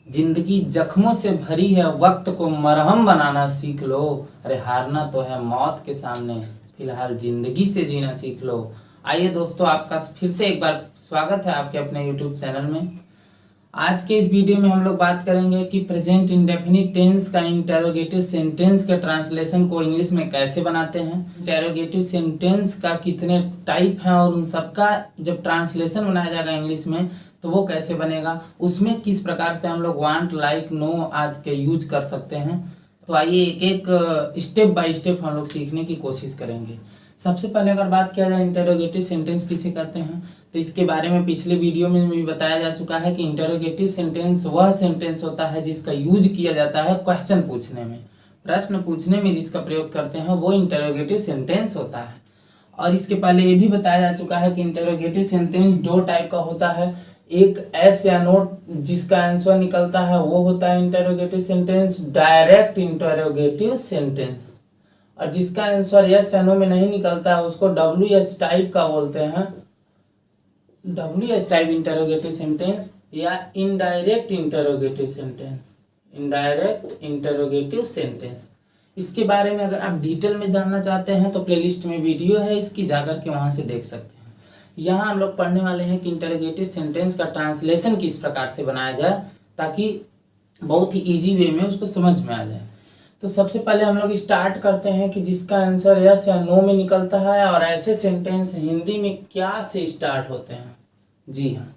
जिंदगी जख्मों से भरी है, वक्त को मरहम बनाना सीख लो। अरे हारना तो है मौत के सामने, फिलहाल जिंदगी से जीना सीख लो। आइए दोस्तों, आपका फिर से एक बार स्वागत है आपके अपने यूट्यूब चैनल में। आज के इस वीडियो में हम लोग बात करेंगे कि प्रेजेंट इंडेफिनिट टेंस का इंटेरोगेटिव सेंटेंस के ट्रांसलेशन को इंग्लिश में कैसे बनाते हैं, इंटेरोगेटिव सेंटेंस का कितने टाइप हैं और उन सबका जब ट्रांसलेशन बनाया जाएगा इंग्लिश में तो वो कैसे बनेगा, उसमें किस प्रकार से हम लोग वांट, लाइक, नो आदि के यूज कर सकते हैं। तो आइए एक एक स्टेप बाय स्टेप हम लोग सीखने की कोशिश करेंगे। सबसे पहले अगर बात किया जाए इंटेरोगेटिव सेंटेंस किसे कहते हैं, तो इसके बारे में पिछले वीडियो में भी बताया जा चुका है कि इंटेरोगेटिव सेंटेंस वह सेंटेंस होता है जिसका यूज किया जाता है क्वेश्चन पूछने में, प्रश्न पूछने में जिसका प्रयोग करते हैं वो इंटेरोगेटिव सेंटेंस होता है। और इसके पहले ये भी बताया जा चुका है कि इंटेरोगेटिव सेंटेंस दो टाइप का होता है। एक एस या नो जिसका आंसर निकलता है वो होता है interrogative sentence, direct interrogative sentence. और जिसका आंसर यस या नो में नहीं निकलता है उसको WH टाइप का बोलते हैं, WH टाइप इंटेरोगेटिव सेंटेंस या indirect interrogative sentence, indirect interrogative sentence. इसके बारे में अगर आप डिटेल में जानना चाहते हैं तो प्लेलिस्ट में वीडियो है, इसकी जाकर के वहां से देख सकते हैं। यहाँ हम लोग पढ़ने वाले हैं कि इंटेरोगेटिव सेंटेंस का ट्रांसलेशन किस प्रकार से बनाया जाए ताकि बहुत ही इजी वे में उसको समझ में आ जाए। तो सबसे पहले हम लोग स्टार्ट करते हैं कि जिसका आंसर यस या नो में निकलता है और ऐसे सेंटेंस हिंदी में क्या से स्टार्ट होते हैं। जी हाँ,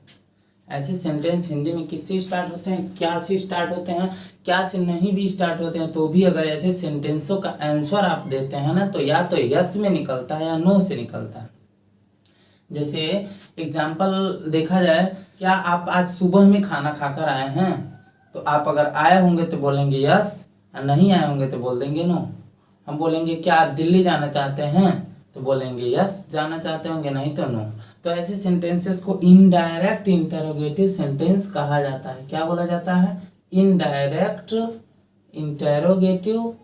ऐसे सेंटेंस हिंदी में किससे स्टार्ट होते हैं, क्या से स्टार्ट होते हैं, क्या से नहीं भी स्टार्ट होते हैं तो भी अगर ऐसे सेंटेंसों का आंसर आप देते हैं ना तो या तो यस में निकलता है या नो से निकलता है। जैसे एग्जाम्पल देखा जाए, क्या आप आज सुबह में खाना खाकर आए हैं, तो आप अगर आए होंगे तो बोलेंगे यस और नहीं आए होंगे तो बोल देंगे नो। हम बोलेंगे क्या आप दिल्ली जाना चाहते हैं तो बोलेंगे यस जाना चाहते होंगे, नहीं तो नो। तो ऐसे सेंटेंसेस को इनडायरेक्ट इंटेरोगेटिव सेंटेंस कहा जाता है। क्या बोला जाता है? Indirect interrogative,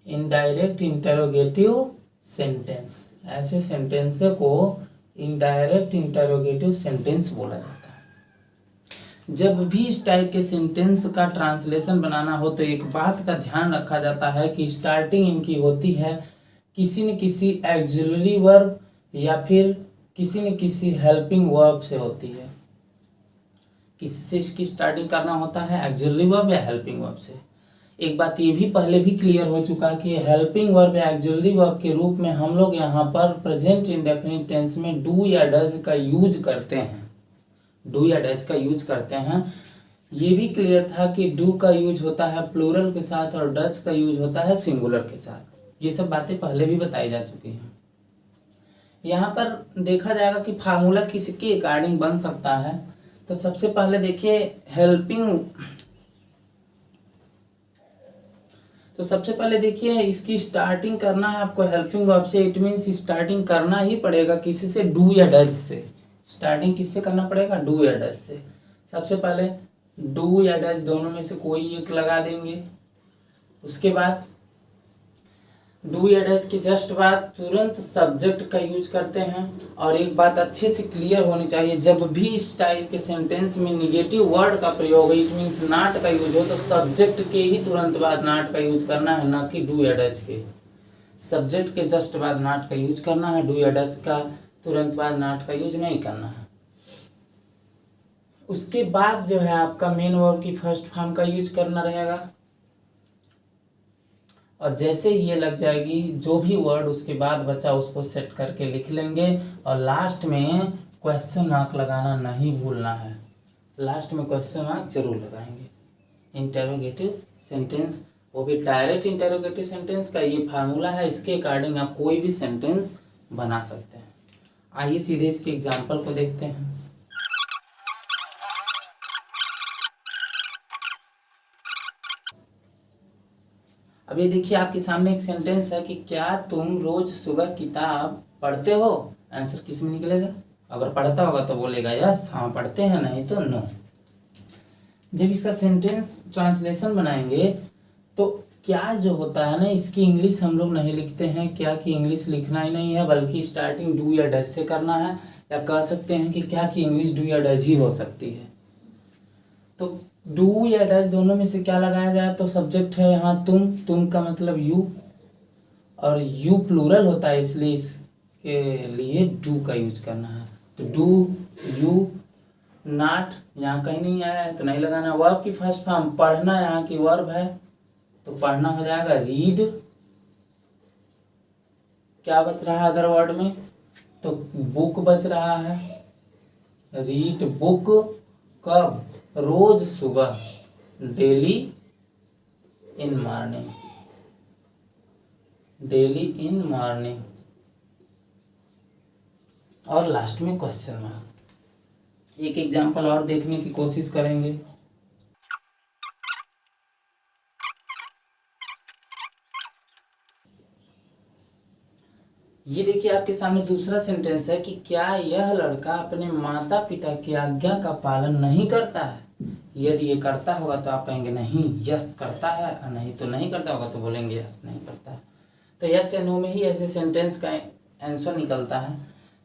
indirect interrogative sentence. ऐसे सेंटेंस को इनडायरेक्ट इंटेरोगेटिव सेंटेंस बोला जाता है। जब भी इस टाइप के सेंटेंस का ट्रांसलेशन बनाना हो तो एक बात का ध्यान रखा जाता है कि स्टार्टिंग इनकी होती है किसी न किसी ऑक्सिलरी वर्ब या फिर किसी न किसी हेल्पिंग वर्ब से होती है। किससे इसकी स्टार्टिंग करना होता है? ऑक्सिलरी वर्ब या हेल्पिंग वर्ब से। एक बात ये भी पहले भी क्लियर हो चुका है कि हेल्पिंग वर्ब या ऑक्सिलरी वर्ब के रूप में हम लोग यहाँ पर प्रेजेंट इंडेफिनिट टेंस में डू या डज का यूज करते हैं, डू या डज का यूज करते हैं। ये भी क्लियर था कि डू का यूज होता है प्लूरल के साथ और डज का यूज होता है सिंगुलर के साथ। ये सब बातें पहले भी बताई जा चुकी हैं। यहाँ पर देखा जाएगा कि फार्मूला किसके अकॉर्डिंग बन सकता है। तो सबसे पहले देखिए हेल्पिंग, तो सबसे पहले देखिए इसकी स्टार्टिंग करना है आपको हेल्पिंग वर्ब से। इट मीन्स स्टार्टिंग करना ही पड़ेगा किसी से, डू या डज से। स्टार्टिंग किससे करना पड़ेगा? डू या डज से। सबसे पहले डू या डज दोनों में से कोई एक लगा देंगे। उसके बाद डू या डज के जस्ट बाद तुरंत सब्जेक्ट का यूज करते हैं। और एक बात अच्छे से क्लियर होनी चाहिए, जब भी इस टाइप के सेंटेंस में निगेटिव वर्ड का प्रयोग है, इट मीन्स नॉट का यूज हो, तो सब्जेक्ट के ही तुरंत बाद नॉट का यूज करना है, ना कि डू या डज के। सब्जेक्ट के जस्ट बाद नॉट का यूज करना है, डू या डज का तुरंत बाद नॉट का यूज नहीं करना है। उसके बाद जो है आपका मेन वर्ब की फर्स्ट फॉर्म का यूज करना रहेगा। और जैसे ही ये लग जाएगी जो भी वर्ड उसके बाद बचा उसको सेट करके लिख लेंगे। और लास्ट में क्वेश्चन मार्क लगाना नहीं भूलना है, लास्ट में क्वेश्चन मार्क जरूर लगाएंगे। इंटेरोगेटिव सेंटेंस, वो भी डायरेक्ट इंटेरोगेटिव सेंटेंस का ये फार्मूला है, इसके अकॉर्डिंग आप कोई भी सेंटेंस बना सकते हैं। आइए सीधे इसके एग्जाम्पल को देखते हैं। अब ये देखिए आपके सामने एक सेंटेंस है कि क्या तुम रोज सुबह किताब पढ़ते हो। आंसर किस में निकलेगा? अगर पढ़ता होगा तो बोलेगा यस, हाँ पढ़ते हैं, नहीं तो नो। जब इसका सेंटेंस ट्रांसलेशन बनाएंगे तो क्या जो होता है ना, इसकी इंग्लिश हम लोग नहीं लिखते हैं, क्या की इंग्लिश लिखना ही नहीं है, बल्कि स्टार्टिंग डू या डज से करना है। या कह सकते हैं कि क्या की इंग्लिश डू या डज ही हो सकती है। तो डू या डज दोनों में से क्या लगाया जाए, तो सब्जेक्ट है यहाँ तुम का मतलब यू, और यू प्लूरल होता है इसलिए इसके लिए डू का यूज करना है। तो डू यू, नॉट यहाँ कहीं नहीं आया है तो नहीं लगाना। वर्ब की फर्स्ट फॉर्म पढ़ना यहाँ की वर्ब है तो पढ़ना हो जाएगा रीड। क्या बच रहा है अदर वर्ड में, तो बुक बच रहा है, रीड बुक। कब, रोज सुबह, daily in morning, daily in morning. और लास्ट में क्वेश्चन मार्क। एक एग्जांपल और देखने की कोशिश करेंगे। ये देखिए आपके सामने दूसरा सेंटेंस है कि क्या यह लड़का अपने माता पिता की आज्ञा का पालन नहीं करता है। यदि ये करता होगा तो आप कहेंगे नहीं, यस करता है, और नहीं तो नहीं करता होगा तो बोलेंगे यस नहीं करता है। तो यस या नो में ही ऐसे सेंटेंस का आंसर निकलता है।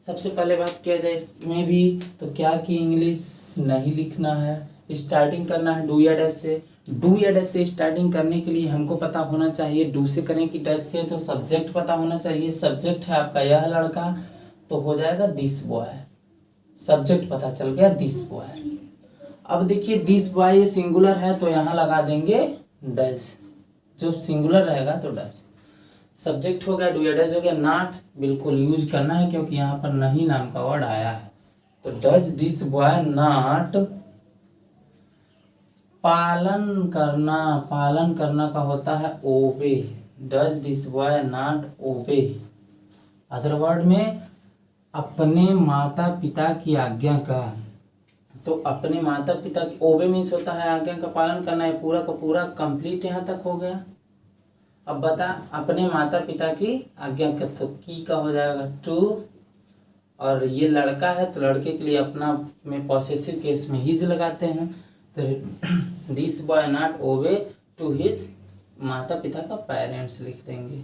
सबसे पहले बात किया जाए इसमें भी, तो क्या की इंग्लिश नहीं लिखना है, स्टार्टिंग करना है डू या डैश से। डू या डैश से स्टार्टिंग करने के लिए हमको पता होना चाहिए डू से करें कि डैश से, तो सब्जेक्ट पता होना चाहिए। सब्जेक्ट है आपका यह लड़का तो हो जाएगा दिस बॉय, सब्जेक्ट पता चल गया दिस बॉय। अब देखिए दिस बॉय ये सिंगुलर है तो यहाँ लगा देंगे डज, जो सिंगुलर रहेगा तो डज। सब्जेक्ट हो गया, डू या डज हो गया। नॉट बिल्कुल यूज करना है क्योंकि यहाँ पर नहीं नाम का वर्ड आया है, तो डज दिस बॉय नॉट पालन करना, पालन करना का होता है obey, does this boy not obey. Other word में अपने माता पिता की आज्ञा का, तो अपने माता पिता की, ओबे मीन्स होता है आज्ञा का पालन करना है, पूरा का पूरा कंप्लीट यहाँ तक हो गया। अब बता अपने माता पिता की आज्ञा का, तो की का हो जाएगा टू, और ये लड़का है तो लड़के के लिए अपना में पॉसेसिव केस में हिज लगाते हैं, तो this boy not obey to his, माता पिता का पेरेंट्स लिख देंगे,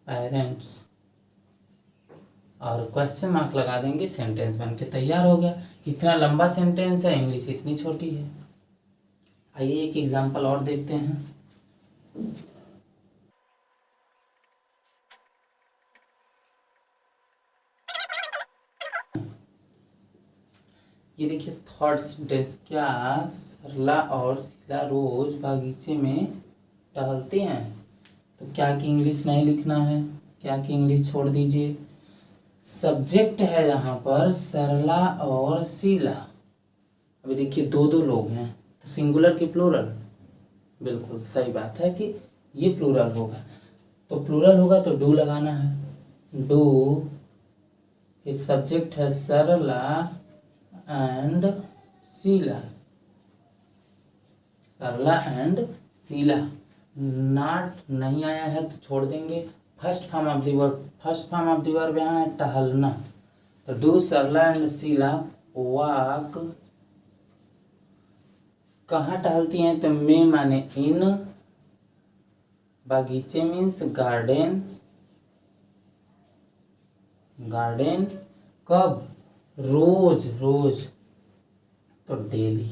पेरेंट्स, और क्वेश्चन मार्क लगा देंगे, सेंटेंस बन के तैयार हो गया। इतना लंबा सेंटेंस है, इंग्लिश इतनी छोटी है। आइए एक एग्जांपल और देखते हैं। ये देखिए थर्ड सेंटेंस, क्या सरला और शीला रोज बागीचे में टहलती हैं। तो क्या की इंग्लिश नहीं लिखना है, क्या की इंग्लिश छोड़ दीजिए। सब्जेक्ट है यहाँ पर सरला और शीला। अभी देखिए दो दो लोग हैं तो सिंगुलर की प्लूरल, बिल्कुल सही बात है कि ये प्लूरल होगा, तो प्लूरल होगा तो डू लगाना है, डू। एक सब्जेक्ट है Sarla and Sheela, Sarla and Sheela. Not नहीं आया है तो छोड़ देंगे। First form of the verb, first form of the verb यहाँ है टहलना, तो do Sarla and Sheela walk. कहाँ टहलती हैं, तो में माने इन, बागीचे मीन्स गार्डन, गार्डन। कब, रोज, रोज तो डेली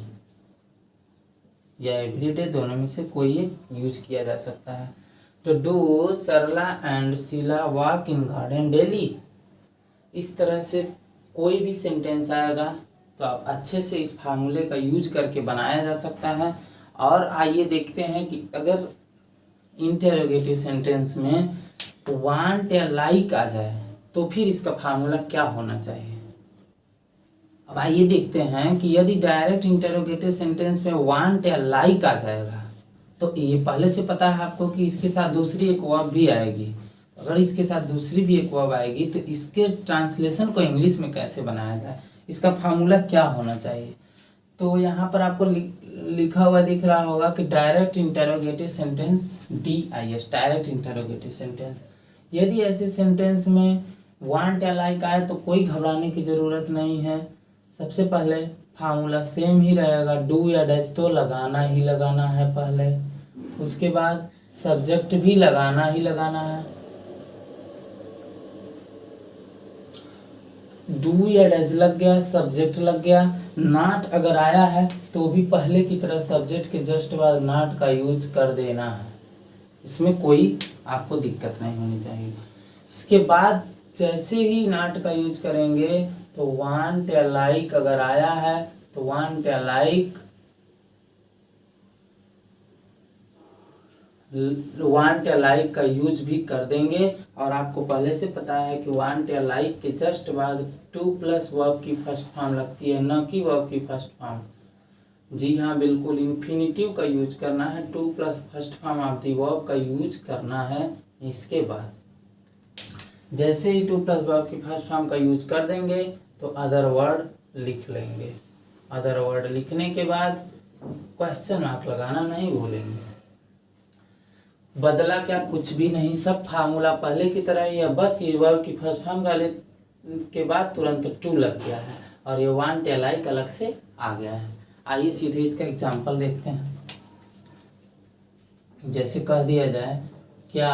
या एवरीडे, दोनों में से कोई एक यूज किया जा सकता है। तो do Sarla and Sheela walk in garden daily. इस तरह से कोई भी सेंटेंस आएगा तो आप अच्छे से इस फार्मूले का यूज करके बनाया जा सकता है। और आइए देखते हैं कि अगर इंटेरोगेटिव सेंटेंस में वांट या लाइक आ जाए तो फिर इसका फार्मूला क्या होना चाहिए। अब आइए देखते हैं कि यदि डायरेक्ट इंटेरोगेटिव सेंटेंस में वांट या लाइक आ जाएगा तो ये पहले से पता है आपको कि इसके साथ दूसरी एक वर्ब भी आएगी। अगर इसके साथ दूसरी भी एक वर्ब आएगी तो इसके ट्रांसलेशन को इंग्लिश में कैसे बनाया जाए, इसका फार्मूला क्या होना चाहिए। तो यहाँ पर आपको लिखा हुआ दिख रहा होगा कि direct interrogative sentence, DIS, direct interrogative sentence. यदि ऐसे सेंटेंस में वांट या लाइक आए तो कोई घबराने की ज़रूरत नहीं है। सबसे पहले फार्मूला सेम ही रहेगा, डू या डज तो लगाना ही लगाना है पहले, उसके बाद सब्जेक्ट भी लगाना ही लगाना है। डू या डज लग गया, सब्जेक्ट लग गया, नॉट अगर आया है तो भी पहले की तरह सब्जेक्ट के जस्ट बाद नॉट का यूज कर देना है, इसमें कोई आपको दिक्कत नहीं होनी चाहिए। इसके बाद जैसे ही नॉट का यूज करेंगे तो वांट या लाइक अगर आया है तो वांट या लाइक का यूज भी कर देंगे। और आपको पहले से पता है कि वांट या लाइक के जस्ट बाद टू प्लस वर्ब की फर्स्ट फॉर्म लगती है, न कि वर्ब की फर्स्ट फॉर्म। जी हाँ, बिल्कुल इन्फिनिटिव का यूज करना है, two plus first form of the verb का यूज करना है। इसके बाद जैसे ही टू प्लस वर्ब की फर्स्ट फॉर्म का यूज कर देंगे तो अदर वर्ड लिख लेंगे। अदर वर्ड लिखने के बाद क्वेश्चन मार्क लगाना नहीं भूलेंगे। बदला क्या, कुछ भी नहीं, सब फार्मूला पहले की तरह ही है, बस ये वर्ब की फर्स्ट फॉर्म का के बाद तुरंत टू लग गया है और ये वांट या लाइक अलग से आ गया है। आइए सीधे इसका एग्जांपल देखते हैं। जैसे कह दिया जाए, क्या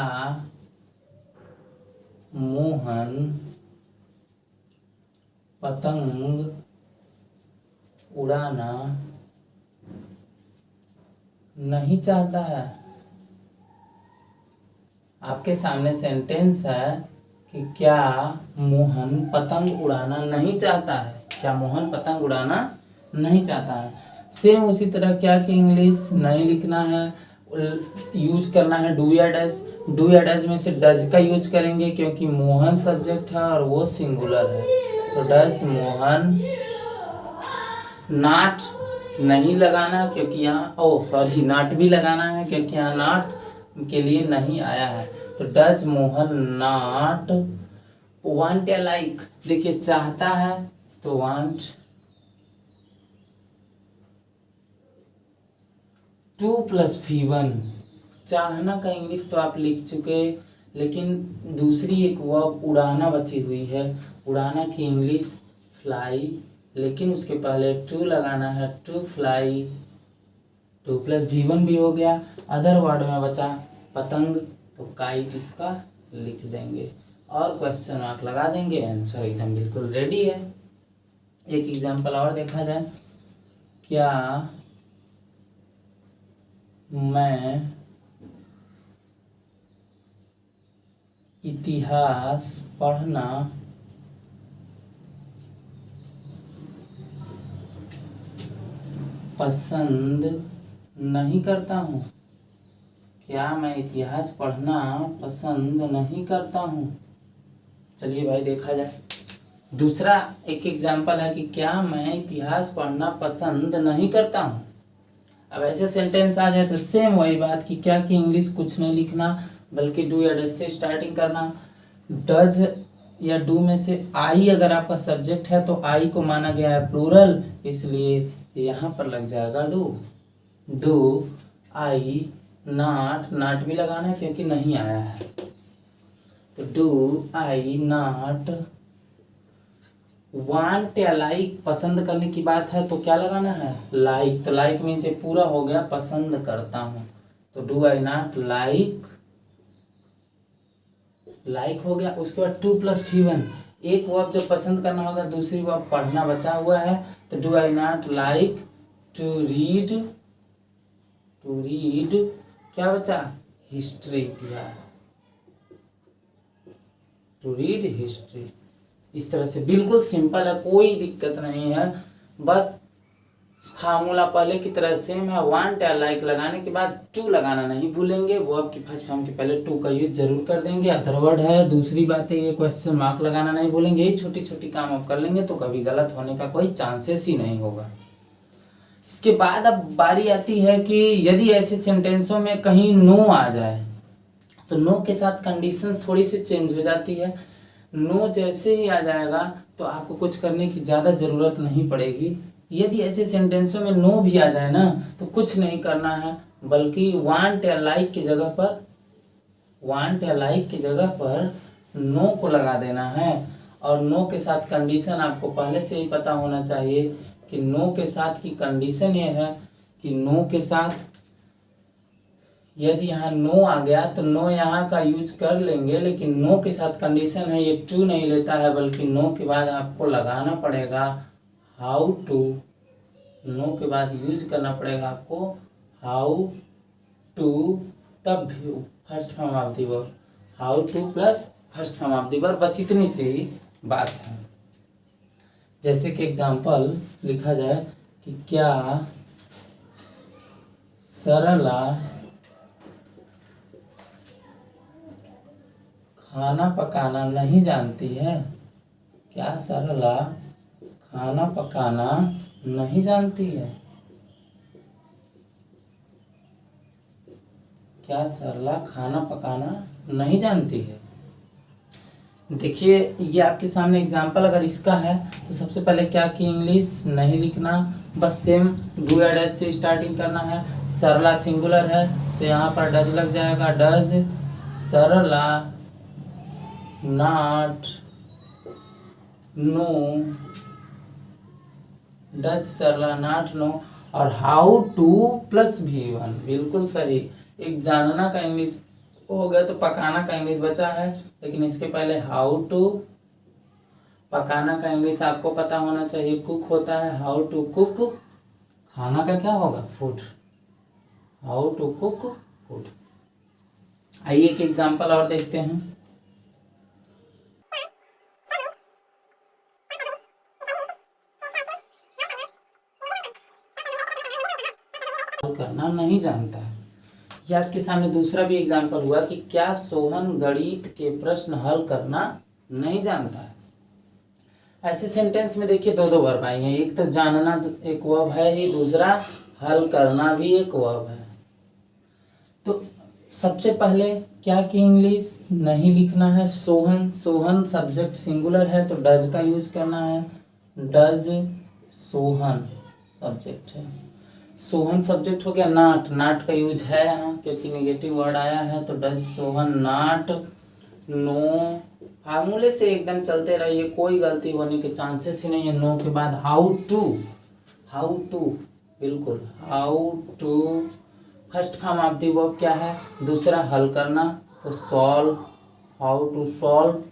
मोहन पतंग उड़ाना नहीं चाहता है। आपके सामने सेंटेंस है कि क्या मोहन पतंग उड़ाना नहीं चाहता है। क्या मोहन पतंग उड़ाना नहीं चाहता है। सेम उसी तरह क्या की इंग्लिश नहीं लिखना है, यूज करना है डू या डज। डू या डज में से डज का यूज करेंगे क्योंकि मोहन सब्जेक्ट है और वो सिंगुलर है, तो डज मोहन। नॉट नहीं लगाना क्योंकि यहाँ नॉट भी लगाना है क्योंकि यहाँ नॉट के लिए नहीं आया है, तो डज मोहन नॉट वांट या लाइक। देखिए चाहता है तो वांट, टू प्लस V1। चाहना का इंग्लिश तो आप लिख चुके, लेकिन दूसरी एक वर्ब उड़ाना बची हुई है। उड़ाना की इंग्लिश फ्लाई, लेकिन उसके पहले टू लगाना है, to fly. To plus V1 भी हो गया। अदर वर्ड में बचा पतंग, तो काइट इसका लिख देंगे और क्वेश्चन मार्क लगा देंगे। आंसर एकदम बिल्कुल रेडी है। एक एग्जांपल और देखा जाए, क्या मैं इतिहास पढ़ना पसंद नहीं करता हूँ। क्या मैं इतिहास पढ़ना पसंद नहीं करता हूँ। चलिए भाई देखा जाए। दूसरा एक एग्जांपल है कि क्या मैं इतिहास पढ़ना पसंद नहीं करता हूँ। अब ऐसे सेंटेंस आ जाए तो सेम वही बात कि क्या की इंग्लिश कुछ नहीं लिखना, बल्कि डू या डज से स्टार्टिंग करना। डज या डू में से आई अगर आपका सब्जेक्ट है तो आई को माना गया है प्लूरल, इसलिए यहाँ पर लग जाएगा do. Do I not, not भी लगाना है क्योंकि नहीं आया है, तो डू आई नॉट वांट या लाइक। पसंद करने की बात है तो क्या लगाना है, लाइक। तो लाइक मीन से पूरा हो गया पसंद करता हूँ, तो do I not like, like हो गया। उसके बाद टू प्लस V1, एक वर्ब जब पसंद करना होगा दूसरी वर्ब पढ़ना बचा हुआ है, तो do I not like to read. To read क्या बचा, हिस्ट्री, इतिहास। To read history. इस तरह से बिल्कुल सिंपल है, कोई दिक्कत नहीं है। बस फार्मूला पहले की तरह सेम है, वांट या लाइक लगाने के बाद टू लगाना नहीं भूलेंगे। वो आपकी फर्स्ट फॉर्म के पहले टू का यूज जरूर कर देंगे। अदर वर्ड है। दूसरी बात है ये क्वेश्चन मार्क लगाना नहीं भूलेंगे। यही छोटी छोटी काम आप कर लेंगे तो कभी गलत होने का कोई चांसेस ही नहीं होगा। इसके बाद अब बारी आती है कि यदि ऐसे सेंटेंसों में कहीं नो आ जाए तो नो के साथ कंडीशन थोड़ी सी चेंज हो जाती है। नो जैसे ही आ जाएगा तो आपको कुछ करने की ज़्यादा ज़रूरत नहीं पड़ेगी। यदि ऐसे सेंटेंसों में नो भी आ जाए ना तो कुछ नहीं करना है, बल्कि वांट या लाइक की जगह पर, वांट या लाइक की जगह पर नो को लगा देना है। और नो के साथ कंडीशन आपको पहले से ही पता होना चाहिए कि नो के साथ की कंडीशन ये है कि नो के साथ यदि यहाँ नो आ गया तो नो यहाँ का यूज कर लेंगे, लेकिन नो के साथ कंडीशन है ये टू नहीं लेता है, बल्कि नो के बाद आपको लगाना पड़ेगा हाउ टू नो के बाद यूज करना पड़ेगा आपको हाउ टू, तब भी first form of the verb, how to plus first form of the verb, बस इतनी सी ही बात है। जैसे कि एग्जाम्पल लिखा जाए कि क्या सरला खाना पकाना नहीं जानती है? क्या सरला खाना पकाना नहीं जानती है? क्या सरला खाना पकाना नहीं जानती है? देखिए ये आपके सामने एग्जाम्पल अगर इसका है तो सबसे पहले क्या कि इंग्लिश नहीं लिखना, बस सेम डू या डज से स्टार्टिंग करना है। सरला सिंगुलर है तो यहाँ पर डज लग जाएगा, does Sarla not know, does Sarla not know, और हाउ टू प्लस V1, बिल्कुल सही। एक जानना का इंग्लिश हो गया तो पकाना का इंग्लिश बचा है, लेकिन इसके पहले हाउ टू, पकाना का इंग्लिश आपको पता होना चाहिए कुक होता है, हाउ टू कुक, खाना का क्या होगा food, how to cook food. आइए एक एग्जांपल और देखते हैं। करना नहीं जानता है। यह आपके सामने दूसरा भी एग्जांपल हुआ कि क्या सोहन गणित के प्रश्न हल करना नहीं जानता है। ऐसे सेंटेंस में देखिए दो दो वर्ब आएंगे, एक तो जानना एक वर्ब है ही, दूसरा हल करना भी एक वर्ब है। तो सबसे पहले क्या कि इंग्लिश नहीं लिखना है, सोहन, सोहन सब्जेक्ट सिंगुलर है तो डज का यूज करना है, डज सोहन सब्जेक्ट है, सोहन सब्जेक्ट हो गया। नाट, नाट का यूज है यहाँ क्योंकि नेगेटिव वर्ड आया है तो डज सोहन नाट नो। फार्मूले से एकदम चलते रहिए, कोई गलती होने के चांसेस ही नहीं है। नो के बाद हाउ टू, हाउ टू बिल्कुल, how to first form of the verb क्या है, दूसरा हल करना तो solve, how to solve.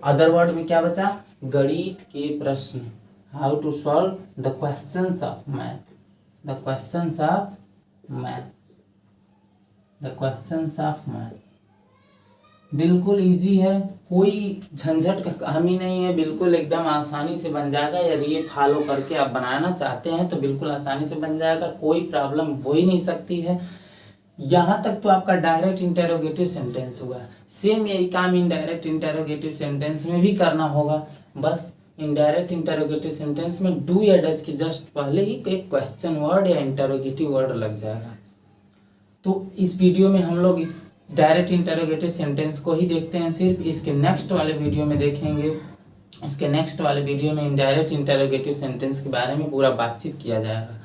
Other word में क्या बचा, गणित के प्रश्न, how to solve the questions of math, the questions of maths, the questions of math। बिल्कुल इजी है, कोई झंझट का काम ही नहीं है, बिल्कुल एकदम आसानी से बन जाएगा। यदि ये फॉलो करके आप बनाना चाहते हैं तो बिल्कुल आसानी से बन जाएगा, कोई प्रॉब्लम हो ही नहीं सकती है। यहाँ तक तो आपका डायरेक्ट इंटेरोगेटिव सेंटेंस हुआ, सेम यही काम इनडायरेक्ट इंटेरोगेटिव सेंटेंस में भी करना होगा। बस इनडायरेक्ट इंटेरोगेटिव सेंटेंस में डू या डज की जस्ट पहले ही एक क्वेश्चन वर्ड या इंटेरोगेटिव वर्ड लग जाएगा। तो इस वीडियो में हम लोग इस डायरेक्ट इंटेरोगेटिव सेंटेंस को ही देखते हैं सिर्फ, इसके नेक्स्ट वाले वीडियो में देखेंगे, इसके नेक्स्ट वाले वीडियो में इनडायरेक्ट इंटेरोगेटिव सेंटेंस के बारे में पूरा बातचीत किया जाएगा।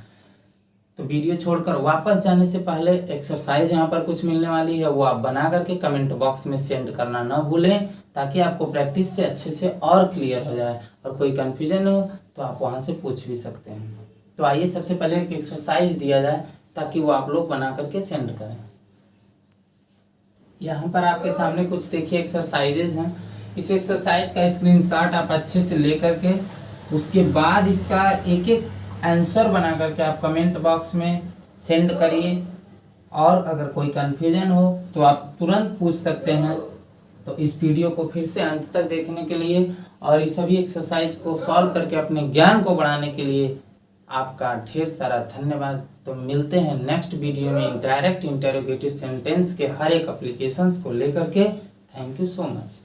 तो वीडियो छोड़कर वापस जाने से पहले एक्सरसाइज यहाँ पर कुछ मिलने वाली है, वो आप बना करके कमेंट बॉक्स में सेंड करना न भूलें, ताकि आपको प्रैक्टिस से अच्छे से और क्लियर हो जाए, और कोई कन्फ्यूजन हो तो आप वहाँ से पूछ भी सकते हैं। तो आइए सबसे पहले एक एक्सरसाइज दिया जाए ताकि वो आप लोग बना करके सेंड करें। यहाँ पर आपके सामने कुछ देखिए एक्सरसाइजेज हैं, इस एक्सरसाइज का स्क्रीनशॉट आप अच्छे से ले करके उसके बाद इसका एक एक आंसर बना करके आप कमेंट बॉक्स में सेंड करिए, और अगर कोई कन्फ्यूजन हो तो आप तुरंत पूछ सकते हैं। तो इस वीडियो को फिर से अंत तक देखने के लिए और इस सभी एक्सरसाइज को सॉल्व करके अपने ज्ञान को बढ़ाने के लिए आपका ढेर सारा धन्यवाद। तो मिलते हैं नेक्स्ट वीडियो में डायरेक्ट इंटेरोगेटिव सेंटेंस के हर एक एप्लीकेशंस को लेकर के। Thank you so much.